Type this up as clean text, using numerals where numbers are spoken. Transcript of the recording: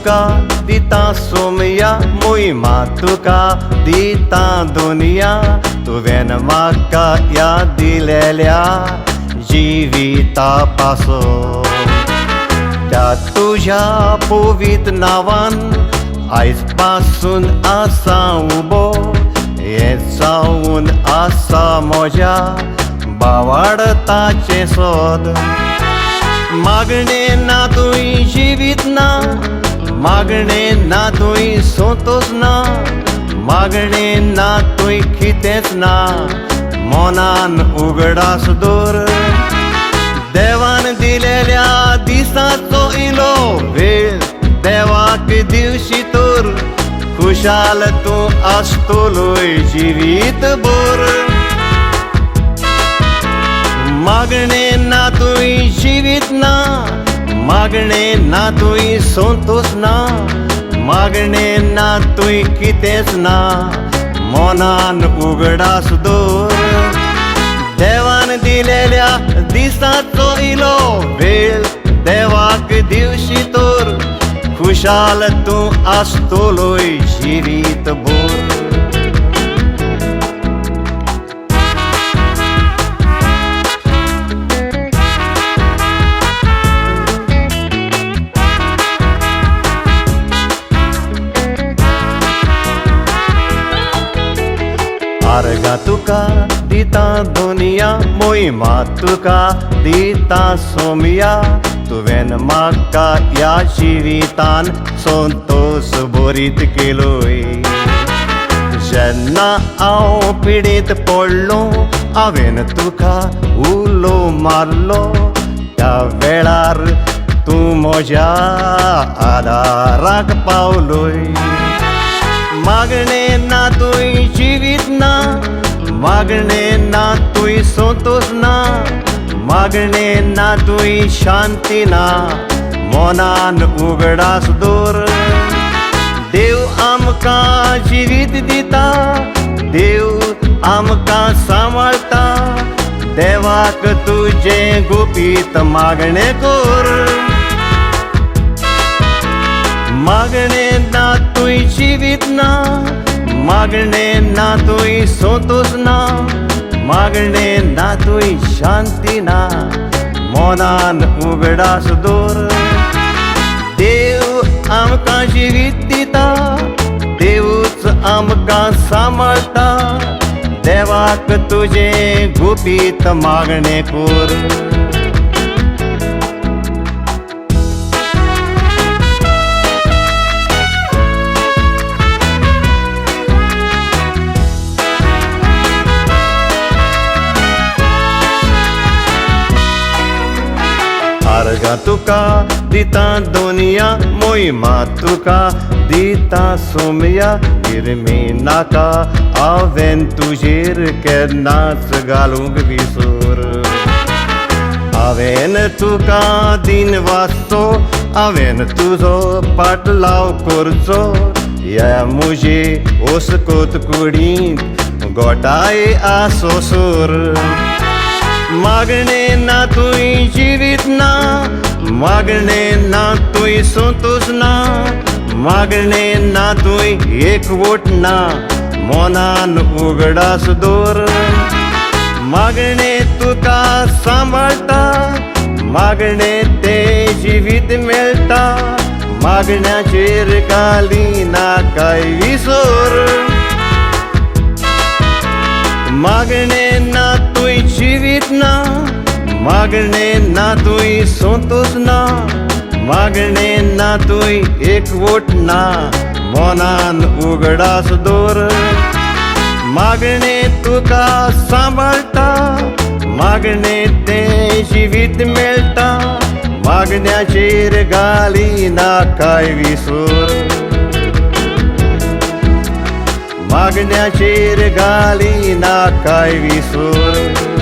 तुका दिता सोमया मोई तुका दिता दुनिया तुवेन म्हाका या दिलेल्या जिविता पासो त्या तुझ्या पवित्र नावान आयज पासून आसा उबो हे जावन आसा मोज्या बावाडताचे सोद मागणे ना तुई जिवीत ना मागणे ना तुई सोतोच ना मागणे ना तुई कितेंच ना मोनान उगडास दोर देवान दिलेल्या दिसाचो इलो वेळ देवाक दिवशी तोर खुशाल तूं आसतलोय जिवीत भर मागणे ना तुई जिवीत ना मागणे ना तुई सोंतोस ना मागणे ना तुई कितेंच ना मोनान उगडास दोर देवान दिलेल्या दिसाचो इलो वेळ देवाक दिवशी तोर खुशाल तूं आसतलोय जिवीत भर आर्गा तुका दिता दुनिया मोहिमा तुका दिता सोमया तुवेन म्हाका या जिवितान संतोष भरीत केलोय जेन्ना हांव पिडीत पडलो हांवेन तुका उलो मारलो त्या वेळार तूं म्हज्या आदाराक पावलोय मागणे ना तुई जिवीत ना मागणे ना तुई सोतोस ना मागणे ना तुई शांती ना मोनान उगडास दोर देव आमकां जिवीत दिता देव आमकां सांबाळटा देवाक तुजे गुपीत मागणे कोर मागणे ना तुई जिवीत ना मागणे ना तुई सोतोस ना मागणे ना तुई शांती ना मोनान उगडास दोर देव आमकां जिवीत दिता देवूच आमकां सांबाळटा देवाक तुजे गुपीत मागणे कोर आर्गा तुका दिता दुनिया मोहिमा तुका दिता सोमया गिरमी नाका हांवेन तुजेर केन्नाच घालूंक विसर हांवेन तुका दिन वाचचो हांवेन तुजो पाटलाव करचो ह्या म्हजे ओसकोत कुडींत गोठाय आसो सोर मागणे ना तुई जिवीत ना मागणे ना तुई सोतोस ना मागणे ना तुई एकवट ना मोनान उगडास दोर मागणे तुका सांबाळटा मागणे ते जिवीत मेळटा मागण्याचेर घाली नाकाय विसर मागणे ना तुई जिवीत ना मागणे ना तुई सोतोस ना मागणे ना तुई एकवट ना मोनान उगडास दोर मागणे तुका सांबाळटा मागणे ते जिवीत मेळटा मागण्याचेर घाली नाकाय विसर मागण्याचेर घाली नाकाय विसर